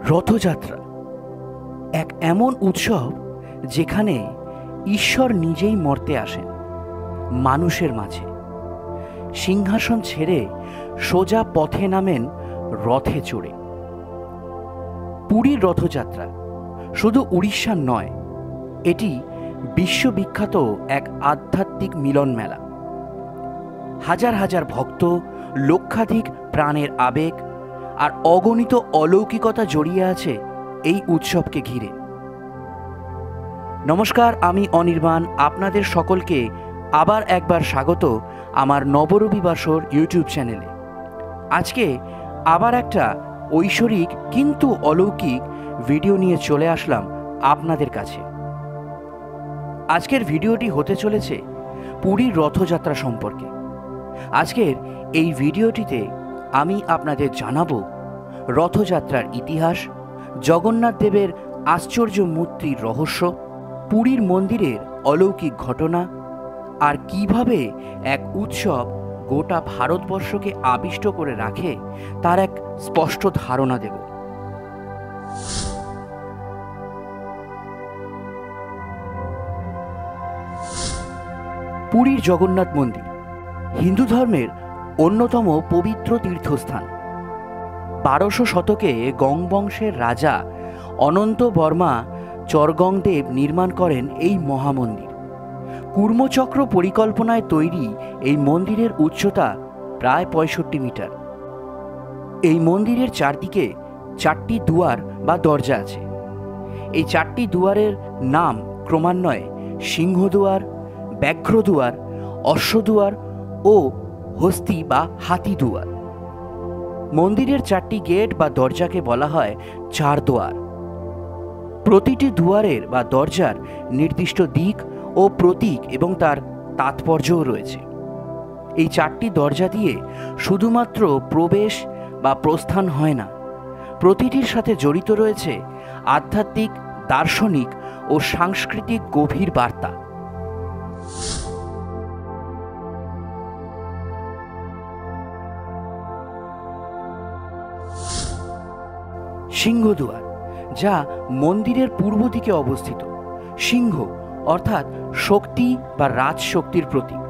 রথযাত্রা এক এমন উৎসব যেখানে ঈশ্বর নিজেই মর্তে আসেন মানুষের মাঝে। সিংহাসন ছেড়ে সোজা পথে নামেন রথে চড়ে। পুরীর রথযাত্রা শুধু উড়িষ্যার নয়, এটি বিশ্ববিখ্যাত এক আধ্যাত্মিক মিলন মেলা। হাজার হাজার ভক্ত, লক্ষাধিক প্রাণের আবেগ আর অগণিত অলৌকিকতা জড়িয়ে আছে এই উৎসবকে ঘিরে। নমস্কার, আমি অনির্বাণ। আপনাদের সকলকে আবার একবার স্বাগত আমার নবরবিবাসর ইউটিউব চ্যানেলে। আজকে আবার একটা ঐশ্বরিক কিন্তু অলৌকিক ভিডিও নিয়ে চলে আসলাম আপনাদের কাছে। আজকের ভিডিওটি হতে চলেছে পুরীর রথযাত্রা সম্পর্কে। আজকের এই ভিডিওটিতে আমি আপনাদের জানাবো রথযাত্রার ইতিহাস, জগন্নাথ দেবের আশ্চর্য মূর্তির রহস্য, পুরীর মন্দিরের অলৌকিক ঘটনা, আর কিভাবে এক উৎসব গোটা ভারতবর্ষকে আবিষ্ট করে রাখে তার এক স্পষ্ট ধারণা দেব। পুরীর জগন্নাথ মন্দির হিন্দু ধর্মের অন্যতম পবিত্র তীর্থস্থান। 1200 শতকে গঙ্গবংশের রাজা অনন্ত বর্মা চরগংদেব নির্মাণ করেন এই মহামন্দির। কুর্মচক্র পরিকল্পনায় তৈরি এই মন্দিরের উচ্চতা প্রায় 65 মিটার। এই মন্দিরের চারদিকে 4টি দুয়ার বা দরজা আছে। এই 4টি দুয়ারের নাম ক্রমান্বয়ে সিংহদুয়ার, ব্যাঘ্রদুয়ার, অশ্বদুয়ার ও হস্তি বা হাতি দুয়ার। মন্দিরের 4টি গেট বা দরজাকে বলা হয় চারদুয়ার। প্রতিটি দুয়ারের বা দরজার নির্দিষ্ট দিক ও প্রতীক এবং তার তাৎপর্যও রয়েছে। এই 4টি দরজা দিয়ে শুধুমাত্র প্রবেশ বা প্রস্থান হয় না, প্রতিটির সাথে জড়িত রয়েছে আধ্যাত্মিক, দার্শনিক ও সাংস্কৃতিক গভীর বার্তা। সিংহদুয়ার, যা মন্দিরের পূর্ব দিকে অবস্থিত। সিংহ অর্থাৎ শক্তি বা রাজশক্তির প্রতীক।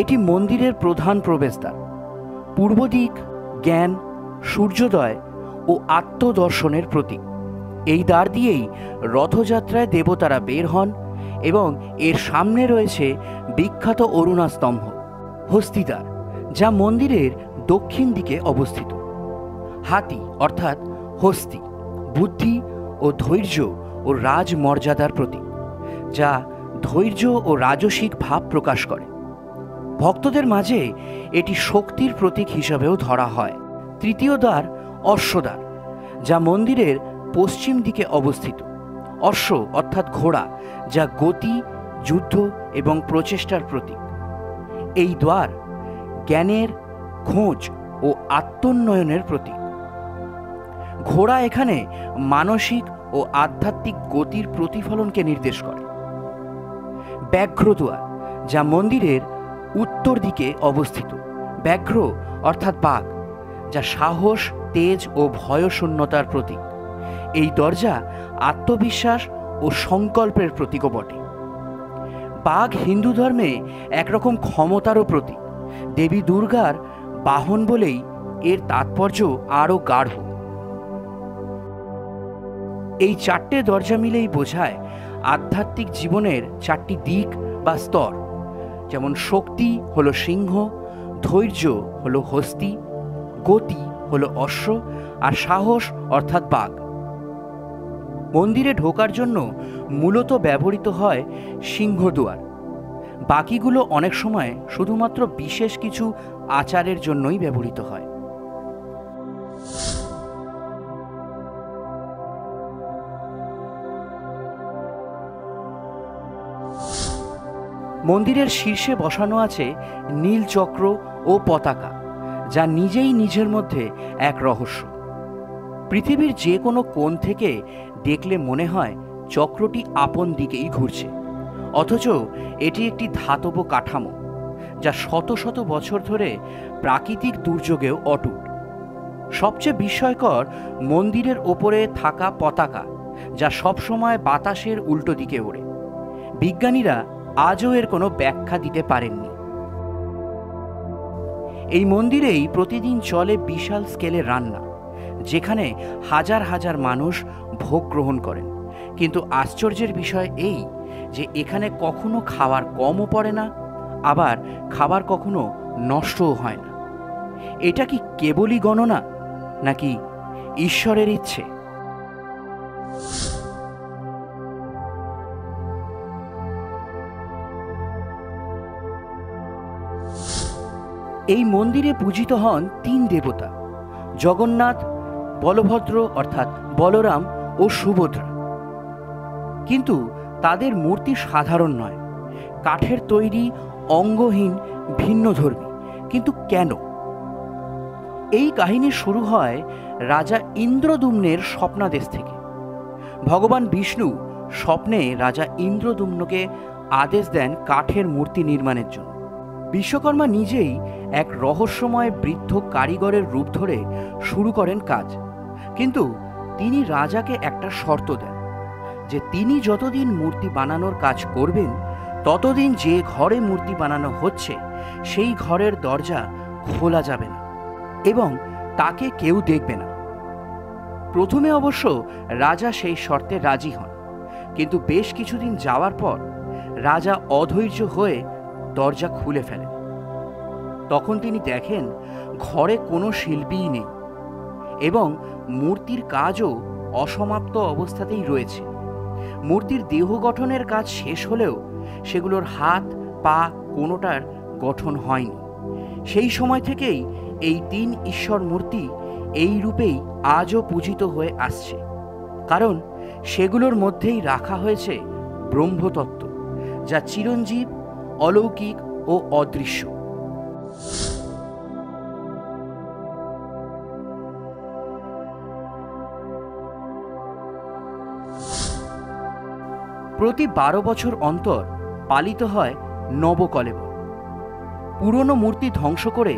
এটি মন্দিরের প্রধান প্রবেশদ্বার। পূর্ব দিক জ্ঞান, সূর্যোদয় ও আত্মদর্শনের প্রতীক। এই দ্বার দিয়েই রথযাত্রায় দেবতারা বের হন এবং এর সামনে রয়েছে বিখ্যাত অরুণা স্তম্ভ। হস্তিদ্বার, যা মন্দিরের দক্ষিণ দিকে অবস্থিত। হাতি অর্থাৎ হস্তি, বুদ্ধি ও ধৈর্য ও রাজমর্যাদার প্রতীক, যা ধৈর্য ও রাজসিক ভাব প্রকাশ করে। ভক্তদের মাঝে এটি শক্তির প্রতীক হিসাবেও ধরা হয়। তৃতীয় দ্বার অশ্বদ্বার, যা মন্দিরের পশ্চিম দিকে অবস্থিত। অশ্ব অর্থাৎ ঘোড়া, যা গতি, যুদ্ধ এবং প্রচেষ্টার প্রতীক। এই দ্বার জ্ঞানের খোঁজ ও আত্মোন্নয়নের প্রতীক। ঘোড়া এখানে মানসিক ও আধ্যাত্মিক গতির প্রতিফলনকে নির্দেশ করে। ব্যাঘ্রদুয়ার, যা মন্দিরের উত্তর দিকে অবস্থিত। ব্যাঘ্র অর্থাৎ বাঘ, যা সাহস, তেজ ও ভয়শূন্যতার প্রতীক। এই দরজা আত্মবিশ্বাস ও সংকল্পের প্রতীকও বটে। বাঘ হিন্দু ধর্মে একরকম ক্ষমতারও প্রতীক। দেবী দুর্গার বাহন বলেই এর তাৎপর্য আরও গাঢ়। এই 4টে দরজা মিলেই বোঝায় আধ্যাত্মিক জীবনের 4টি দিক বা স্তর। যেমন শক্তি হলো সিংহ, ধৈর্য হলো হস্তি, গতি হলো অশ্ব, আর সাহস অর্থাৎ বাঘ। মন্দিরে ঢোকার জন্য মূলত ব্যবহৃত হয় সিংহদুয়ার। বাকিগুলো অনেক সময় শুধুমাত্র বিশেষ কিছু আচারের জন্যই ব্যবহৃত হয়। মন্দিরের শীর্ষে বসানো আছে নীল চক্র ও পতাকা, যা নিজেই নিজের মধ্যে এক রহস্য। পৃথিবীর যে কোনো কোণ থেকে দেখলে মনে হয় চক্রটি আপন দিকেই ঘুরছে, অথচ এটি একটি ধাতব কাঠামো যা শত শত বছর ধরে প্রাকৃতিক দুর্যোগেও অটুট। সবচেয়ে বিস্ময়কর মন্দিরের ওপরে থাকা পতাকা, যা সবসময় বাতাসের উল্টো দিকে ওড়ে। বিজ্ঞানীরা আজও এর কোনো ব্যাখ্যা দিতে পারেননি। এই মন্দিরেই প্রতিদিন চলে বিশাল স্কেলে রান্না, যেখানে হাজার হাজার মানুষ ভোগ গ্রহণ করেন। কিন্তু আশ্চর্যের বিষয় এই যে এখানে কখনো খাবার কমও পড়ে না, আবার খাবার কখনো নষ্টও হয় না। এটা কি কেবলই গণনা, নাকি ঈশ্বরের ইচ্ছে? এই মন্দিরে পূজিত হন তিন দেবতা: জগন্নাথ, বলভদ্র অর্থাৎ বলরাম ও সুভদ্রা। কিন্তু তাদের মূর্তি সাধারণ নয়, কাঠের তৈরি, অঙ্গহীন, ভিন্নধর্মী। কিন্তু কেন? এই কাহিনী শুরু হয় রাজা ইন্দ্রদুম্নের স্বপ্নাদেশ থেকে। ভগবান বিষ্ণু স্বপ্নে রাজা ইন্দ্রদুম্নকে আদেশ দেন কাঠের মূর্তি নির্মাণের জন্য। বিশ্বকর্মা নিজেই এক রহস্যময় বৃদ্ধ কারিগরের রূপ ধরে শুরু করেন কাজ। কিন্তু তিনি রাজাকে একটা শর্ত দেন যে তিনি যতদিন মূর্তি বানানোর কাজ করবেন, ততদিন যে ঘরে মূর্তি বানানো হচ্ছে সেই ঘরের দরজা খোলা যাবে না এবং তাকে কেউ দেখবে না। প্রথমে অবশ্য রাজা সেই শর্তে রাজি হন, কিন্তু বেশ কিছুদিন যাওয়ার পর রাজা অধৈর্য হয়ে দরজা খুলে ফেলেন। তখন তিনি দেখেন ঘরে কোনো শিল্পীই নেই এবং মূর্তির কাজও অসমাপ্ত অবস্থাতেই রয়েছে। মূর্তির দেহ গঠনের কাজ শেষ হলেও সেগুলোর হাত, পা কোনোটার গঠন হয়নি। সেই সময় থেকেই এই তিন ঈশ্বর মূর্তি এই রূপেই আজও পূজিত হয়ে আসছে, কারণ সেগুলোর মধ্যেই রাখা হয়েছে ব্রহ্মতত্ত্ব, যা চিরঞ্জীব, অলৌকিক ও অদৃশ্য। প্রতি 12 বছর অন্তর পালিত হয় নবকলেবর। পুরনো মূর্তি ধ্বংস করে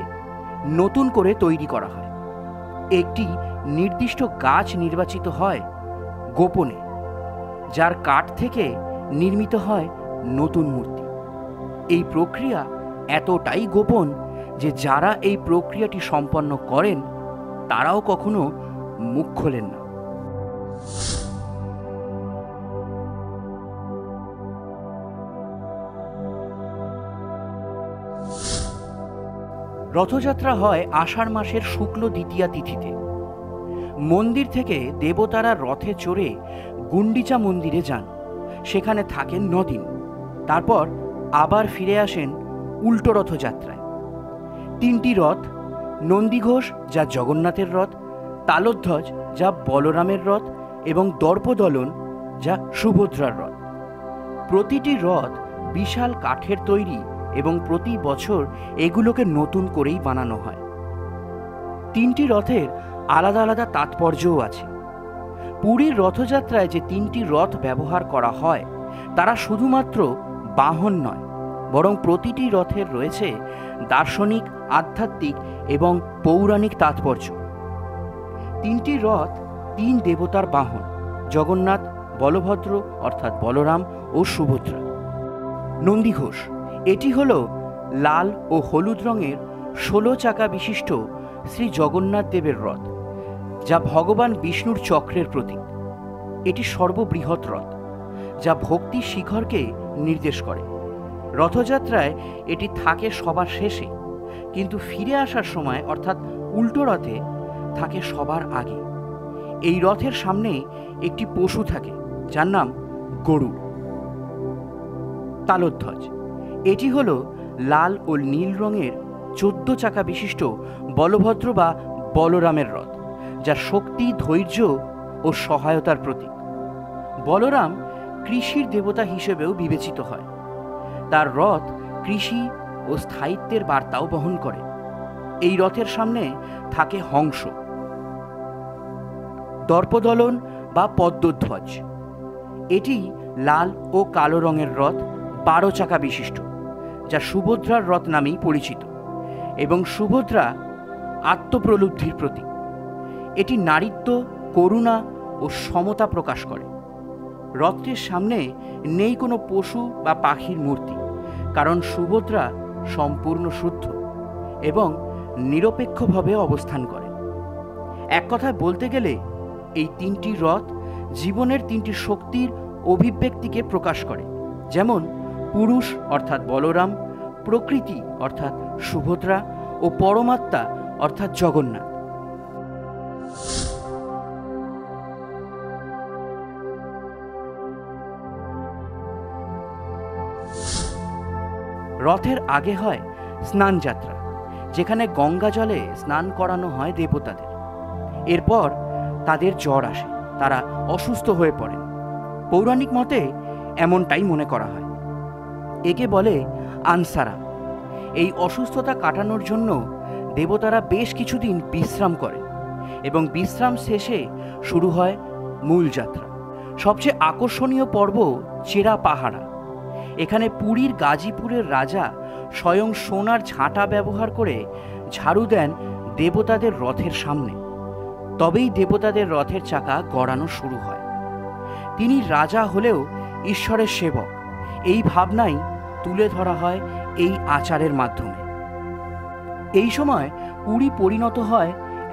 নতুন করে তৈরি করা হয়। একটি নির্দিষ্ট গাছ নির্বাচিত হয় গোপনে, যার কাঠ থেকে নির্মিত হয় নতুন মূর্তি। এই প্রক্রিয়া এতটাই গোপন যে যারা এই প্রক্রিয়াটি সম্পন্ন করেন তারাও কখনো মুখ খোলেন না। রথযাত্রা হয় আষাঢ় মাসের শুক্ল দ্বিতীয়া তিথিতে। মন্দির থেকে দেবতারা রথে চড়ে গুন্ডিচা মন্দিরে যান, সেখানে থাকেন 9 দিন। তারপর আবার ফিরে আসেন উল্টো রথযাত্রায়। 3টি রথ: নন্দীঘোষ যা জগন্নাথের রথ, তালধ্বজ যা বলরামের রথ এবং দর্পদলন যা সুভদ্রার রথ। প্রতিটি রথ বিশাল কাঠের তৈরি এবং প্রতি বছর এগুলোকে নতুন করেই বানানো হয়। 3টি রথের আলাদা আলাদা তাৎপর্যও আছে। পুরীর রথযাত্রায় যে 3টি রথ ব্যবহার করা হয় তারা শুধুমাত্র বাহন নয়, বরং প্রতিটি রথের রয়েছে দার্শনিক, আধ্যাত্মিক এবং পৌরাণিক তাৎপর্য। 3টি রথ 3 দেবতার বাহন: জগন্নাথ, বলভদ্র অর্থাৎ বলরাম ও সুভদ্রা। নন্দীঘোষ, এটি হল লাল ও হলুদ রঙের 16 চাকা বিশিষ্ট শ্রী জগন্নাথ দেবের রথ, যা ভগবান বিষ্ণুর চক্রের প্রতীক। এটি সর্ববৃহৎ রথ, যা ভক্তি শিখরকে নির্দেশ করে। রথযাত্রায় এটি থাকে সবার শেষে, কিন্তু ফিরে আসার সময় অর্থাৎ উল্টো রথে থাকে সবার আগে। এই রথের সামনে একটি পশু থাকে যার নাম গরুড়। তালধ্বজ, এটি হল লাল ও নীল রঙের 14 চাকা বিশিষ্ট বলভদ্র বা বলরামের রথ, যা শক্তি, ধৈর্য ও সহায়তার প্রতীক। বলরাম কৃষির দেবতা হিসেবেও বিবেচিত হয়। তার রথ কৃষি ও স্থায়িত্বের বার্তাও বহন করে। এই রথের সামনে থাকে হংস। দর্পদলন বা পদ্মধ্বজ, এটি লাল ও কালো রঙের রথ, 12 চাকা বিশিষ্ট, যা সুভদ্রার রথ নামেই পরিচিত এবং সুভদ্রা আত্মপ্রলুব্ধির প্রতীক। এটি নারীত্ব, করুণা ও সমতা প্রকাশ করে। রথটির সামনে নেই কোনো পশু বা পাখির মূর্তি, কারণ সুভদ্রা সম্পূর্ণ শুদ্ধ এবং নিরপেক্ষভাবে অবস্থান করে। এক কথায় বলতে গেলে এই তিনটি রথ জীবনের তিনটি শক্তির অভিব্যক্তিকে প্রকাশ করে, যেমন পুরুষ অর্থাৎ বলরাম, প্রকৃতি অর্থাৎ সুভদ্রা ও পরমাত্মা অর্থাৎ জগন্নাথ। রথের আগে হয় স্নান যাত্রা, যেখানে গঙ্গা জলে স্নান করানো হয় দেবতাদের। এরপর তাদের জ্বর আসে, তারা অসুস্থ হয়ে পড়েন। পৌরাণিক মতে এমনটাই মনে করা হয়। একে বলে আনসারা। এই অসুস্থতা কাটানোর জন্য দেবতারা বেশ কিছুদিন বিশ্রাম করেন এবং বিশ্রাম শেষে শুরু হয় মূল যাত্রা। সবচেয়ে আকর্ষণীয় পর্ব চেরা পাহারা। এখানে পুরীর গাজীপুরের রাজা স্বয়ং সোনার ঝাঁটা ব্যবহার করে ঝাড়ু দেন দেবতাদের রথের সামনে, তবেই দেবতাদের রথের চাকা গড়ানো শুরু হয়। তিনি রাজা হলেও ঈশ্বরের সেবক, এই ভাবনাই তুলে ধরা হয় এই আচারের মাধ্যমে। এই সময় পুরী পরিণত হয়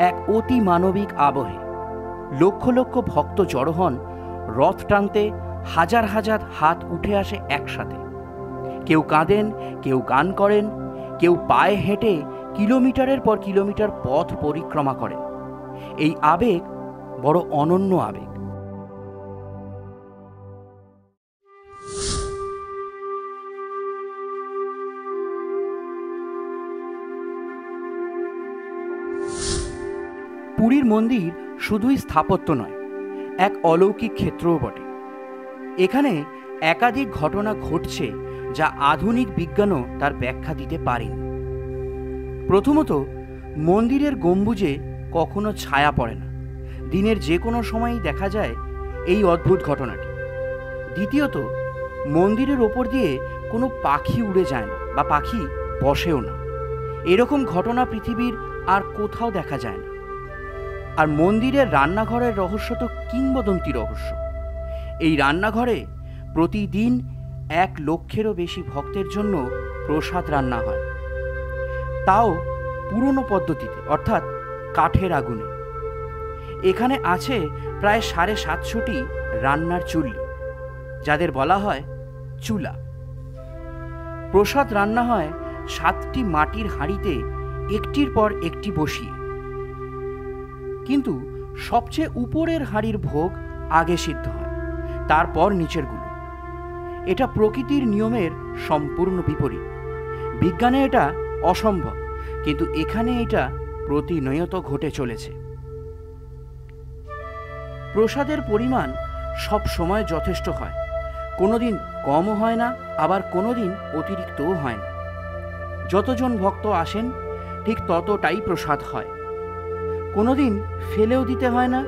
এক অতি মানবিক আবহে। লক্ষ লক্ষ ভক্ত জড়ো হন রথ টানতে, হাজার হাজার হাত উঠে আসে একসাথে। কেউ কাঁদেন, কেউ গান করেন, কেউ পায়ে হেঁটে কিলোমিটারের পর কিলোমিটার পথ পরিক্রমা করেন। এই আবেগ বড় অনন্য আবেগ। পুরীর মন্দির শুধুই স্থাপত্য নয়, এক অলৌকিক ক্ষেত্রও বটে। এখানে একাধিক ঘটনা ঘটছে যা আধুনিক বিজ্ঞানও তার ব্যাখ্যা দিতে পারেনি। প্রথমত, মন্দিরের গম্বুজে কখনো ছায়া পড়ে না, দিনের যে কোনো সময়ই দেখা যায় এই অদ্ভুত ঘটনাটি। দ্বিতীয়ত, মন্দিরের ওপর দিয়ে কোনো পাখি উড়ে যায় না বা পাখি বসেও না। এরকম ঘটনা পৃথিবীর আর কোথাও দেখা যায় না। আর মন্দিরের রান্নাঘরের রহস্য তো কিংবদন্তি রহস্য। এই রান্নাঘরে প্রতিদিন 1 লক্ষেরও বেশি ভক্তের জন্য প্রসাদ রান্না হয়, তাও পুরনো পদ্ধতিতে, অর্থাৎ কাঠের আগুনে। এখানে আছে প্রায় 750টি রান্নার চুল্লি, যাদের বলা হয় চুলা। প্রসাদ রান্না হয় 7টি মাটির হাঁড়িতে একটির পর একটি বসিয়ে, কিন্তু সবচেয়ে উপরের হাঁড়ির ভোগ আগে সিদ্ধ হয়, তারপর নিচেরগুলো। এটা প্রকৃতির নিয়মের সম্পূর্ণ বিপরীত। বিজ্ঞানে এটা অসম্ভব, কিন্তু এখানে এটা প্রতিনিয়ত ঘটে চলেছে। প্রসাদের পরিমাণ সব সময় যথেষ্ট হয়, কোনোদিন কমও হয় না, আবার কোনোদিন অতিরিক্তও হয় না। যতজন ভক্ত আসেন ঠিক ততটাই প্রসাদ হয়, কোনোদিন ফেলেও দিতে হয় না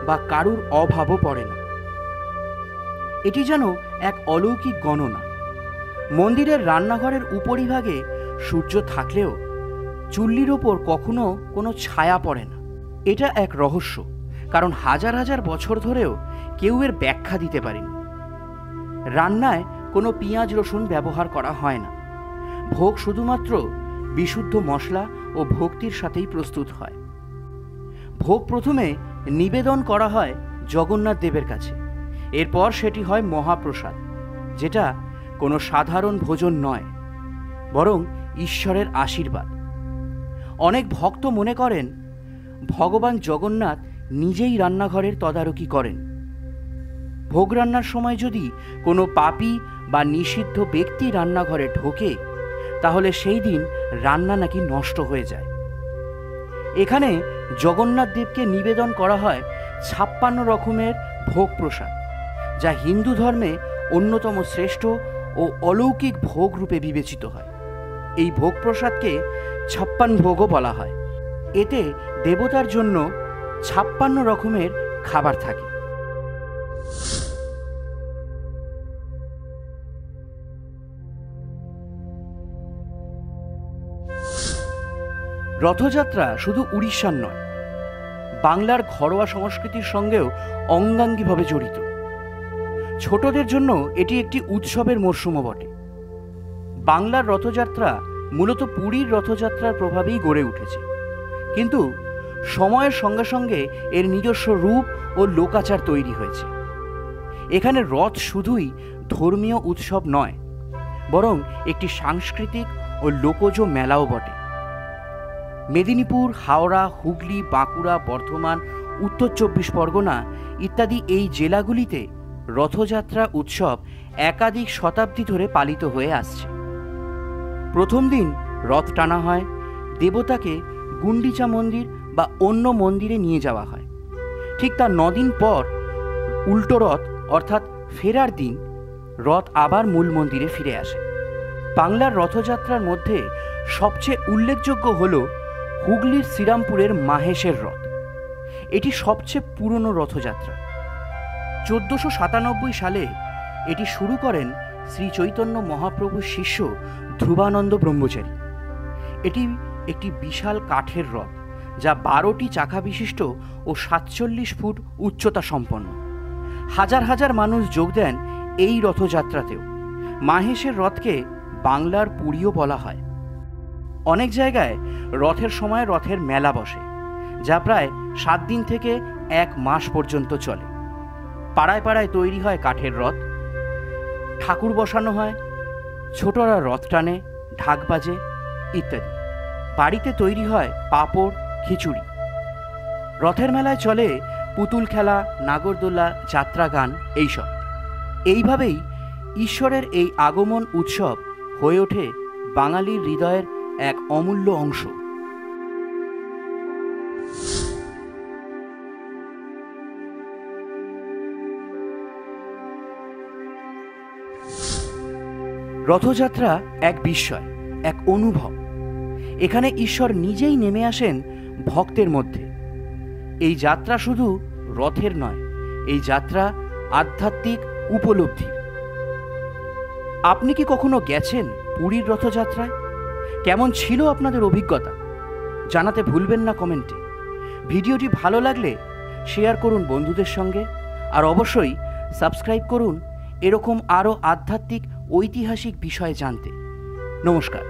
বা কারুর অভাবও পড়ে না। এটি যেন এক অলৌকিক গণনা। মন্দিরের রান্নাঘরের উপরিভাগে সূর্য থাকলেও চুল্লির ওপর কখনো কোনো ছায়া পড়ে না। এটা এক রহস্য, কারণ হাজার হাজার বছর ধরেও কেউ এর ব্যাখ্যা দিতে পারেনি। রান্নায় কোনো পেঁয়াজ রসুন ব্যবহার করা হয় না। ভোগ শুধুমাত্র বিশুদ্ধ মশলা ও ভক্তির সাথেই প্রস্তুত হয়। ভোগ প্রথমে নিবেদন করা হয় জগন্নাথ দেবের কাছে, এরপর সেটি হয় মহাপ্রসাদ, যেটা কোনো সাধারণ ভোজন নয়, বরং ঈশ্বরের আশীর্বাদ। অনেক ভক্ত মনে করেন ভগবান জগন্নাথ নিজেই রান্নাঘরের তদারকি করেন। ভোগ রান্নার সময় যদি কোনো পাপী বা নিষিদ্ধ ব্যক্তি রান্নাঘরে ঢোকে, তাহলে সেই দিন রান্না নাকি নষ্ট হয়ে যায়। এখানে জগন্নাথ দেবকে নিবেদন করা হয় 56 রকমের ভোগ প্রসাদ, যা হিন্দু ধর্মে অন্যতম শ্রেষ্ঠ ও অলৌকিক ভোগ রূপে বিবেচিত হয়। এই ভোগ প্রসাদকে 56 ভোগও বলা হয়। এতে দেবতার জন্য 56 রকমের খাবার থাকে। রথযাত্রা শুধু উড়িষ্যার নয়, বাংলার ঘরোয়া সংস্কৃতির সঙ্গেও অঙ্গাঙ্গিভাবে জড়িত। ছোটদের জন্য এটি একটি উৎসবের মরশুমও বটে। বাংলার রথযাত্রা মূলত পুরীর রথযাত্রার প্রভাবেই গড়ে উঠেছে, কিন্তু সময়ের সঙ্গে সঙ্গে এর নিজস্ব রূপ ও লোকাচার তৈরি হয়েছে। এখানে রথ শুধুই ধর্মীয় উৎসব নয়, বরং একটি সাংস্কৃতিক ও লোকজ মেলাও বটে। মেদিনীপুর, হাওড়া, হুগলি, বাঁকুড়া, বর্ধমান, উত্তর 24 পরগনা ইত্যাদি এই জেলাগুলিতে রথযাত্রা উৎসব একাধিক শতাব্দী ধরে পালিত হয়ে আসছে। প্রথম দিন রথ টানা হয়, দেবতাকে গুন্ডিচা মন্দির বা অন্য মন্দিরে নিয়ে যাওয়া হয়। ঠিক তার 9 দিন পর উল্টো রথ অর্থাৎ ফেরার দিন রথ আবার মূল মন্দিরে ফিরে আসে। বাংলার রথযাত্রার মধ্যে সবচেয়ে উল্লেখযোগ্য হল হুগলির শ্রীরামপুরের মাহেশের রথ। এটি সবচেয়ে পুরনো রথযাত্রা। 1497 সালে এটি শুরু করেন শ্রী চৈতন্য মহাপ্রভুর শিষ্য ধ্রুবানন্দ ব্রহ্মচারী। এটি একটি বিশাল কাঠের রথ, যা 12টি চাকা বিশিষ্ট ও 47 ফুট উচ্চতা সম্পন্ন। হাজার হাজার মানুষ যোগ দেন এই রথযাত্রাতেও। মাহেশের রথকে বাংলার পুরীও বলা হয়। অনেক জায়গায় রথের সময় রথের মেলা বসে, যা প্রায় 7 দিন থেকে 1 মাস পর্যন্ত চলে। পাড়ায় পাড়ায় তৈরি হয় কাঠের রথ, ঠাকুর বসানো হয়, ছোটরা রথ টানে, ঢাক বাজে ইত্যাদি। বাড়িতে তৈরি হয় পাঁপড়, খিচুড়ি। রথের মেলায় চলে পুতুল খেলা, নাগরদোলা, যাত্রা গান এইসব। এইভাবেই ঈশ্বরের এই আগমন উৎসব হয়ে ওঠে বাঙালির হৃদয়ের এক অমূল্য অংশ। রথযাত্রা এক বিস্ময়, এক অনুভব। এখানে ঈশ্বর নিজেই নেমে আসেন ভক্তের মধ্যে। এই যাত্রা শুধু রথের নয়, এই যাত্রা আধ্যাত্মিক উপলব্ধি। আপনি কি কখনো গেছেন পুরীর রথযাত্রায়? কেমন ছিল আপনাদের অভিজ্ঞতা? জানাতে ভুলবেন না কমেন্টে। ভিডিওটি ভালো লাগলে শেয়ার করুন বন্ধুদের সঙ্গে, আর অবশ্যই সাবস্ক্রাইব করুন এরকম আরও আধ্যাত্মিক ঐতিহাসিক বিষয় জানতে। নমস্কার।